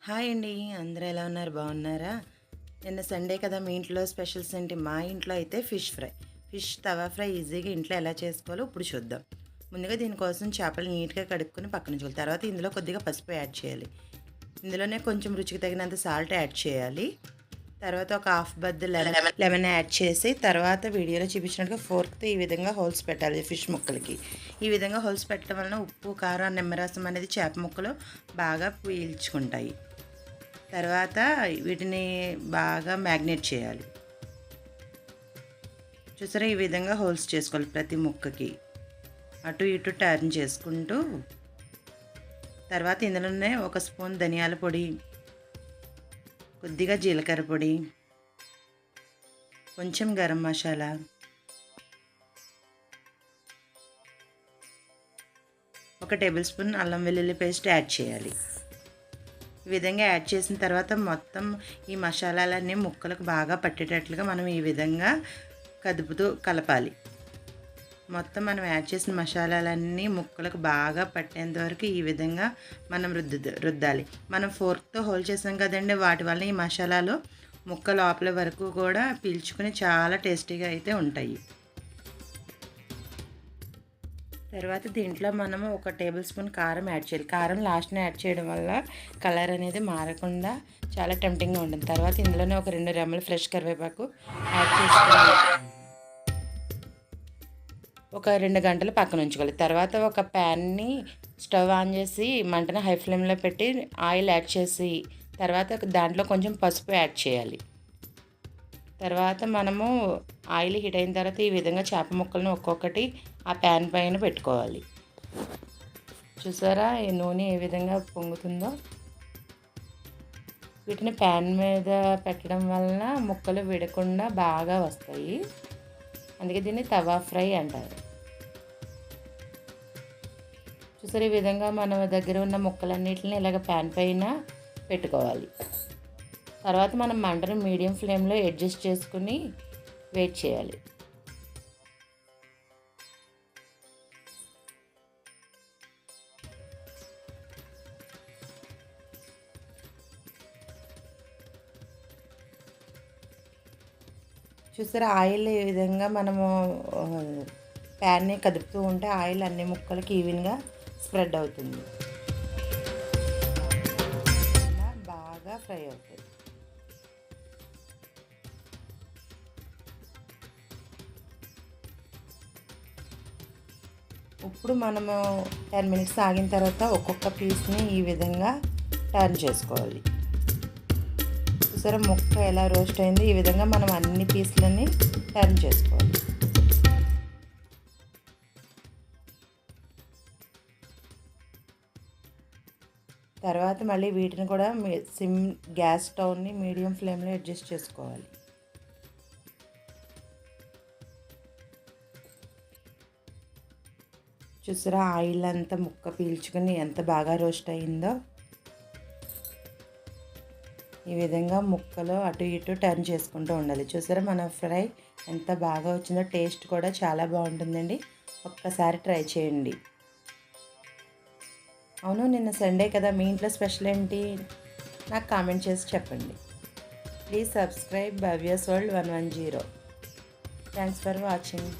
Hi అండి. అందరూ ఎలా ఉన్నారు? బాగున్నారా? నిన్న సండే కదా, మీ ఇంట్లో స్పెషల్స్ ఏంటి? మా ఇంట్లో అయితే ఫిష్ తవా ఫ్రై ఈజీగా ఇంట్లో ఎలా చేసుకోవాలో ఇప్పుడు చూద్దాం. ముందుగా దీనికోసం చేపలు నీట్గా కడుక్కొని పక్కన ఉంచుకోవాలి. తర్వాత ఇందులో కొద్దిగా పసుపు యాడ్ చేయాలి. ఇందులోనే కొంచెం రుచికి తగినంత సాల్ట్ యాడ్ చేయాలి. తర్వాత ఒక హాఫ్ బద్ద లెమన్ యాడ్ చేసి, తర్వాత వీడియోలో చూపించినట్టుగా ఫోర్క్తో ఈ విధంగా హోల్స్ పెట్టాలి ఫిష్ ముక్కలకి. ఈ విధంగా హోల్స్ పెట్టడం వలన ఉప్పు, కారం, నిమ్మరసం అనేది చేప ముక్కలు బాగా పీల్చుకుంటాయి. తర్వాత వీటిని బాగా మ్యాగ్నేట్ చేయాలి. చూసారా, ఈ విధంగా హోల్స్ చేసుకోవాలి ప్రతి ముక్కకి. అటు ఇటు టర్న్ చేసుకుంటూ, తర్వాత ఇందులోనే ఒక స్పూన్ ధనియాల పొడి, కొద్దిగా జీలకర్ర పొడి, కొంచెం గరం మసాలా, ఒక టేబుల్ స్పూన్ అల్లం వెల్లుల్లి పేస్ట్ యాడ్ చేయాలి. ఈ విధంగా యాడ్ చేసిన తర్వాత మొత్తం ఈ మసాలాలన్నీ ముక్కలకు బాగా పట్టేటట్లుగా మనం ఈ విధంగా కదుపుతూ కలపాలి. మొత్తం మనం యాడ్ చేసిన మసాలాలన్నీ ముక్కలకు బాగా పట్టేంత వరకు ఈ విధంగా మనం రుద్దాలి. మనం ఫోర్క్తో హోల్ చేసాం కదండి, వాటి వల్ల ఈ మసాలాలు ముక్క లోపల వరకు కూడా పీల్చుకుని చాలా టేస్టీగా అయితే ఉంటాయి. తర్వాత దీంట్లో మనము ఒక టేబుల్ స్పూన్ కారం యాడ్ చేయాలి. కారం లాస్ట్ని యాడ్ చేయడం వల్ల కలర్ అనేది మారకుండా చాలా టెంప్టింగ్గా ఉంటుంది. తర్వాత ఇందులోనే ఒక 2 రెమ్మలు ఫ్రెష్ కరివేపాకు యాడ్ చేసుకోవాలి. ఒక 2 గంటలు పక్కన ఉంచుకోవాలి. తర్వాత ఒక ప్యాన్ని స్టవ్ ఆన్ చేసి మంటను హై ఫ్లేమ్లో పెట్టి ఆయిల్ యాడ్ చేసి, తర్వాత దాంట్లో కొంచెం పసుపు యాడ్ చేయాలి. తర్వాత మనము ఆయిల్ హీట్ అయిన తర్వాత ఈ విధంగా చేప ముక్కలను ఒక్కొక్కటి ఆ ప్యాన్ పైన పెట్టుకోవాలి. చూసారా, ఈ నూనె ఏ విధంగా పొంగుతుందో. వీటిని ప్యాన్ మీద పెట్టడం వలన ముక్కలు విడకుండా బాగా వస్తాయి. అందుకే దీన్ని తవా ఫ్రై అంటారు. చూసారు, ఈ విధంగా మన దగ్గర ఉన్న ముక్కలన్నిటిని ఇలాగ ప్యాన్ పైన పెట్టుకోవాలి. తర్వాత మనం మంటను మీడియం ఫ్లేమ్లో అడ్జస్ట్ చేసుకుని వెయిట్ చేయాలి. చూసారా, ఆయిల్ ఈ విధంగా మనము ప్యాన్ని కదుపుతూ ఉంటే ఆయిల్ అన్ని ముక్కలకి ఈవెన్గా స్ప్రెడ్ అవుతుంది, బాగా ఫ్రై అవుతుంది. ఇప్పుడు మనము 10 మినిట్స్ ఆగిన తర్వాత ఒక్కొక్క పీస్ని ఈ విధంగా టర్న్ చేసుకోవాలి. చూసారా, ముక్క ఎలా రోస్ట్ అయింది. ఈ విధంగా మనం అన్ని పీస్లని టర్న్ చేసుకోవాలి. తర్వాత మళ్ళీ వీటిని కూడా గ్యాస్ స్టవ్ని మీడియం ఫ్లేమ్లో అడ్జస్ట్ చేసుకోవాలి. చూసారా, ఆయిల్ అంతా ముక్క పీల్చుకుని ఎంత బాగా రోస్ట్ అయిందో. ఈ విధంగా ముక్కలో అటు ఇటు టర్న్ చేసుకుంటూ ఉండాలి. చూసారా, మన ఫ్రై ఎంత బాగా వచ్చిందో. టేస్ట్ కూడా చాలా బాగుంటుందండి. ఒక్కసారి ట్రై చేయండి. అవును, నిన్న సండే కదా, మీ ఇంట్లో స్పెషల్ ఏంటి? నాకు కామెంట్ చేసి చెప్పండి. Please subscribe Bhavya's world 110. Thanks for watching.